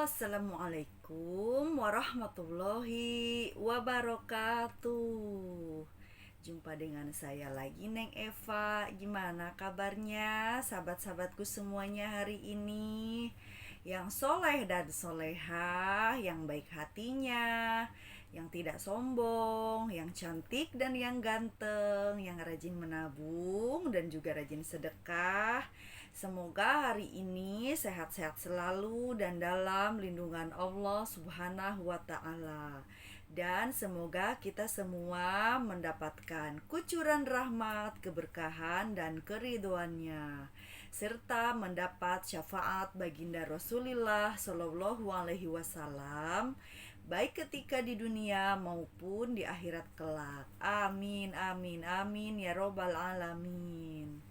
Assalamualaikum warahmatullahi wabarakatuh. Jumpa dengan saya lagi, Neng Eva. Gimana kabarnya sahabat-sahabatku semuanya hari ini? Yang soleh dan soleha, yang baik hatinya, yang tidak sombong, yang cantik dan yang ganteng, yang rajin menabung dan juga rajin sedekah. Semoga hari ini sehat-sehat selalu dan dalam lindungan Allah Subhanahu wa Ta'ala. Dan semoga kita semua mendapatkan kucuran rahmat, keberkahan, dan keriduannya, serta mendapat syafaat baginda Rasulullah Shallallahu Alaihi Wasallam, baik ketika di dunia maupun di akhirat kelak. Amin, amin, amin ya robbal alamin.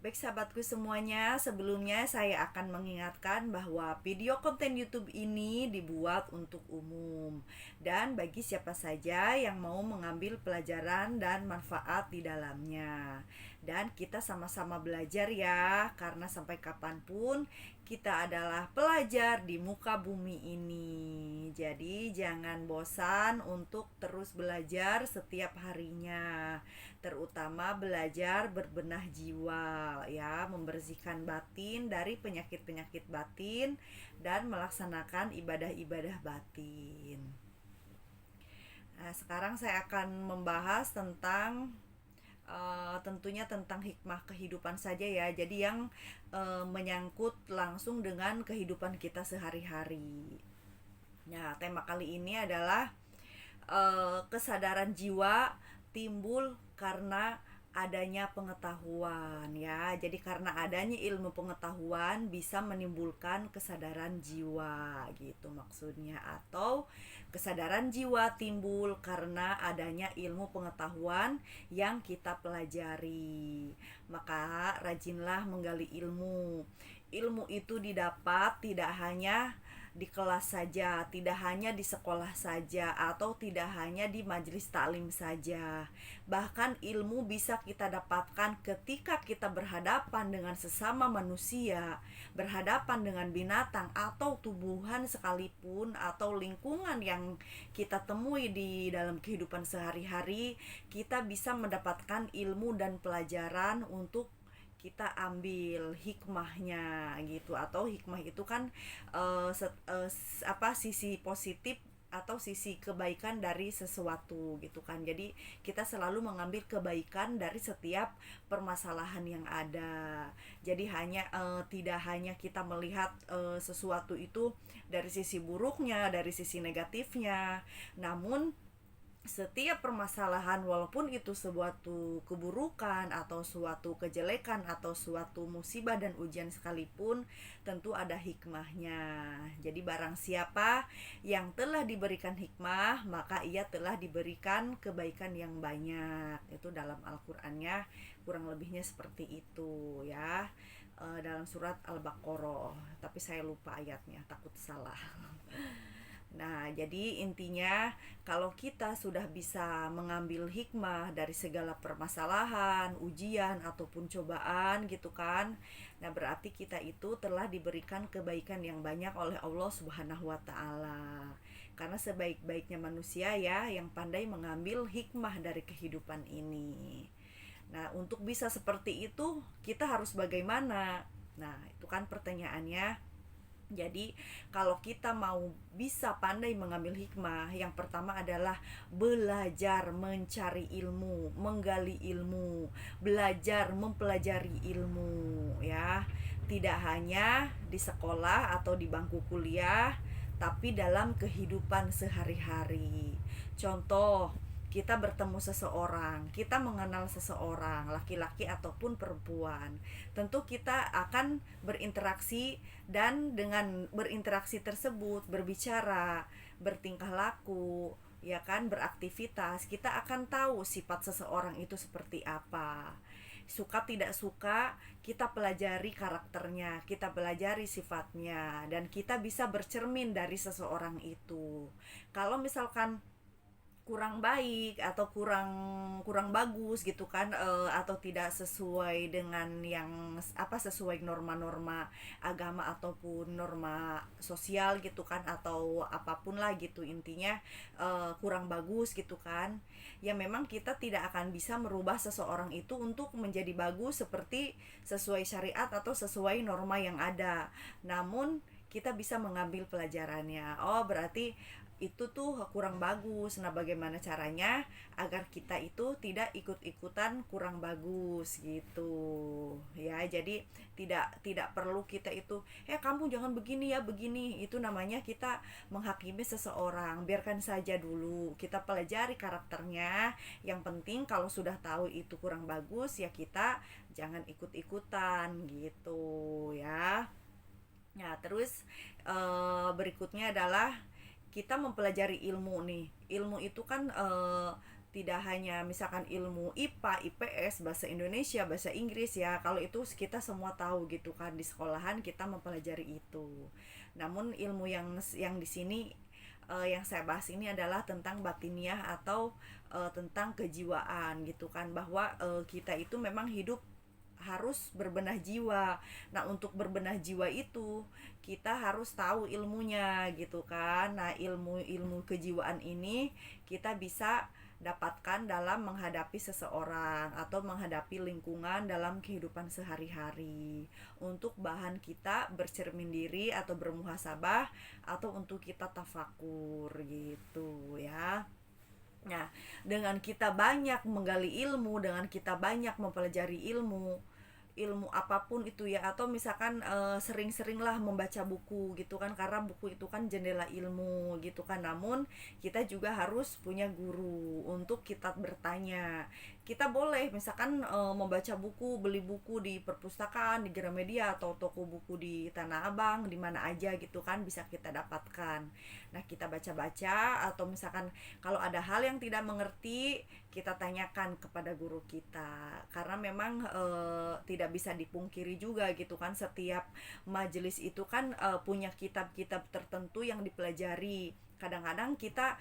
Baik sahabatku semuanya, sebelumnya saya akan mengingatkan bahwa video konten YouTube ini dibuat untuk umum dan bagi siapa saja yang mau mengambil pelajaran dan manfaat di dalamnya. Dan kita sama-sama belajar ya, karena sampai kapanpun kita adalah pelajar di muka bumi ini. Jadi jangan bosan untuk terus belajar setiap harinya, terutama belajar berbenah jiwa ya, membersihkan batin dari penyakit-penyakit batin dan melaksanakan ibadah-ibadah batin. Nah, sekarang saya akan membahas tentang tentunya tentang hikmah kehidupan saja ya. Jadi yang menyangkut langsung dengan kehidupan kita sehari-hari. Nah, tema kali ini adalah kesadaran jiwa timbul karena adanya pengetahuan ya. Jadi karena adanya ilmu pengetahuan bisa menimbulkan kesadaran jiwa gitu maksudnya, atau kesadaran jiwa timbul karena adanya ilmu pengetahuan yang kita pelajari. Maka rajinlah menggali ilmu. Ilmu itu didapat tidak hanya di kelas saja, tidak hanya di sekolah saja, atau tidak hanya di majelis taklim saja. Bahkan ilmu bisa kita dapatkan ketika kita berhadapan dengan sesama manusia, berhadapan dengan binatang atau tumbuhan sekalipun, atau lingkungan yang kita temui di dalam kehidupan sehari-hari. Kita bisa mendapatkan ilmu dan pelajaran untuk kita ambil hikmahnya gitu. Atau hikmah itu kan sisi positif atau sisi kebaikan dari sesuatu gitu kan. Jadi kita selalu mengambil kebaikan dari setiap permasalahan yang ada. Jadi tidak hanya kita melihat sesuatu itu dari sisi buruknya, dari sisi negatifnya, namun setiap permasalahan, walaupun itu suatu keburukan atau suatu kejelekan atau suatu musibah dan ujian sekalipun, tentu ada hikmahnya. Jadi barang siapa yang telah diberikan hikmah, maka ia telah diberikan kebaikan yang banyak. Itu dalam Al-Qur'annya kurang lebihnya seperti itu ya. Dalam surat Al-Baqarah, tapi saya lupa ayatnya, takut salah. Nah, jadi intinya kalau kita sudah bisa mengambil hikmah dari segala permasalahan, ujian ataupun cobaan gitu kan. Nah, berarti kita itu telah diberikan kebaikan yang banyak oleh Allah Subhanahu wa taala. Karena sebaik-baiknya manusia ya yang pandai mengambil hikmah dari kehidupan ini. Nah, untuk bisa seperti itu kita harus bagaimana? Nah, itu kan pertanyaannya. Jadi kalau kita mau bisa pandai mengambil hikmah, yang pertama adalah belajar mencari ilmu, menggali ilmu, belajar mempelajari ilmu ya. Tidak hanya di sekolah atau di bangku kuliah, tapi dalam kehidupan sehari-hari. Contoh, kita bertemu seseorang, kita mengenal seseorang, laki-laki ataupun perempuan. Tentu kita akan berinteraksi, dan dengan berinteraksi tersebut, berbicara, bertingkah laku, ya kan, beraktivitas, kita akan tahu sifat seseorang itu seperti apa. Suka tidak suka, kita pelajari karakternya, kita pelajari sifatnya, dan kita bisa bercermin dari seseorang itu. Kalau misalkan kurang baik atau kurang kurang bagus gitu kan, atau tidak sesuai dengan yang sesuai norma-norma agama ataupun norma sosial gitu kan, atau apapun lah gitu intinya, kurang bagus gitu kan. Ya memang kita tidak akan bisa merubah seseorang itu untuk menjadi bagus seperti sesuai syariat atau sesuai norma yang ada. Namun kita bisa mengambil pelajarannya. Oh, berarti itu tuh kurang bagus. Nah, bagaimana caranya agar kita itu tidak ikut-ikutan kurang bagus gitu. Ya, jadi tidak perlu kita itu, kamu jangan begini ya, begini. Itu namanya kita menghakimi seseorang. Biarkan saja dulu. Kita pelajari karakternya. Yang penting kalau sudah tahu itu kurang bagus, ya kita jangan ikut-ikutan gitu ya. Nah, terus berikutnya adalah kita mempelajari ilmu nih. Ilmu itu kan tidak hanya misalkan ilmu IPA, IPS, bahasa Indonesia, bahasa Inggris ya. Kalau itu kita semua tahu gitu kan, di sekolahan kita mempelajari itu. Namun ilmu yang di sini yang saya bahas ini adalah tentang batiniah atau tentang kejiwaan gitu kan, bahwa kita itu memang hidup harus berbenah jiwa. Nah, untuk berbenah jiwa itu kita harus tahu ilmunya gitu kan. Nah, ilmu kejiwaan ini kita bisa dapatkan dalam menghadapi seseorang atau menghadapi lingkungan dalam kehidupan sehari-hari, untuk bahan kita bercermin diri atau bermuhasabah, atau untuk kita tafakur gitu ya. Nah, dengan kita banyak menggali ilmu, dengan kita banyak mempelajari ilmu apapun itu ya, atau misalkan sering-seringlah membaca buku gitu kan, karena buku itu kan jendela ilmu gitu kan. Namun kita juga harus punya guru untuk kita bertanya. Kita boleh misalkan membaca buku, beli buku di perpustakaan, di Gramedia atau toko buku di Tanah Abang, di mana aja gitu kan bisa kita dapatkan. Nah, kita baca-baca, atau misalkan kalau ada hal yang tidak mengerti, kita tanyakan kepada guru kita. Karena memang tidak bisa dipungkiri juga gitu kan, setiap majelis itu kan punya kitab-kitab tertentu yang dipelajari. Kadang-kadang kita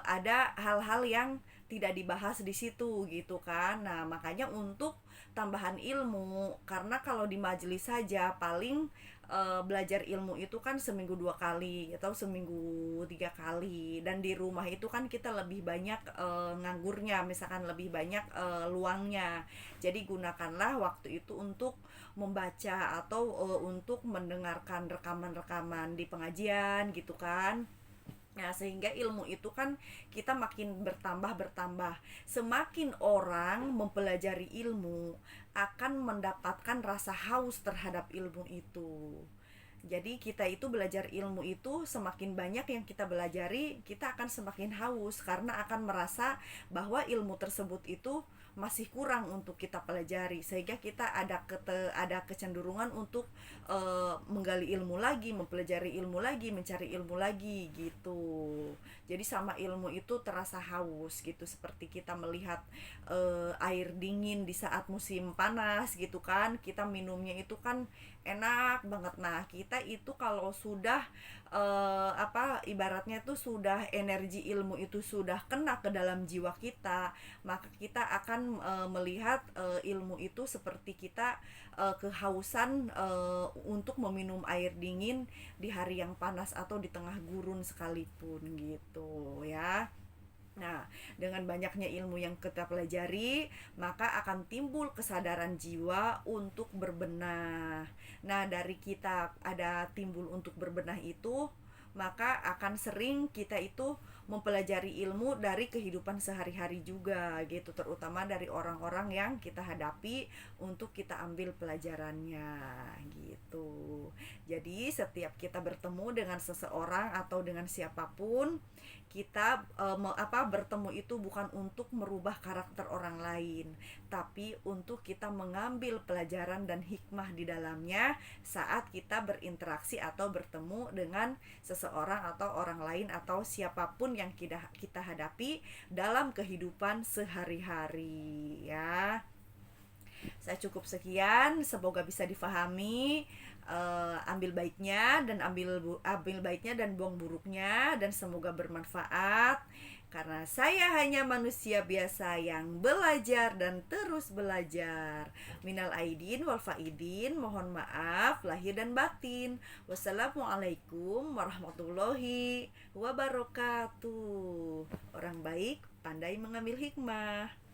ada hal-hal yang tidak dibahas di situ gitu kan. Nah, makanya untuk tambahan ilmu, karena kalau di majelis saja paling belajar ilmu itu kan seminggu 2 kali atau seminggu 3 kali, dan di rumah itu kan kita lebih banyak nganggurnya, misalkan lebih banyak luangnya. Jadi gunakanlah waktu itu untuk membaca atau untuk mendengarkan rekaman-rekaman di pengajian gitu kan. Nah, sehingga ilmu itu kan kita makin bertambah. Semakin orang mempelajari ilmu, akan mendapatkan rasa haus terhadap ilmu itu. Jadi kita itu belajar ilmu itu, semakin banyak yang kita belajari, kita akan semakin haus karena akan merasa bahwa ilmu tersebut itu masih kurang untuk kita pelajari, sehingga kita ada kecenderungan untuk menggali ilmu lagi, mempelajari ilmu lagi, mencari ilmu lagi gitu. Jadi sama ilmu itu terasa haus gitu, seperti kita melihat air dingin di saat musim panas gitu kan, kita minumnya itu kan enak banget. Nah, kita itu kalau sudah ibaratnya tuh sudah energi ilmu itu sudah kena ke dalam jiwa kita, maka kita akan melihat ilmu itu seperti kita kehausan untuk meminum air dingin di hari yang panas atau di tengah gurun sekalipun gitu ya. Nah, dengan banyaknya ilmu yang kita pelajari, maka akan timbul kesadaran jiwa untuk berbenah. Nah, dari kita ada timbul untuk berbenah itu, maka akan sering kita itu mempelajari ilmu dari kehidupan sehari-hari juga gitu, terutama dari orang-orang yang kita hadapi, untuk kita ambil pelajarannya gitu. Jadi setiap kita bertemu dengan seseorang atau dengan siapapun, kita bertemu itu bukan untuk merubah karakter orang lain, tapi untuk kita mengambil pelajaran dan hikmah di dalamnya saat kita berinteraksi atau bertemu dengan seseorang atau orang lain atau siapapun yang kita hadapi dalam kehidupan sehari-hari ya. Saya cukup sekian, semoga bisa difahami. Ambil baiknya dan ambil baiknya dan buang buruknya, dan semoga bermanfaat. karena saya hanya manusia biasa yang belajar dan terus belajar. Minal aidin wal faidin, mohon maaf lahir dan batin. Wassalamualaikum warahmatullahi wabarakatuh. Orang baik pandai mengambil hikmah.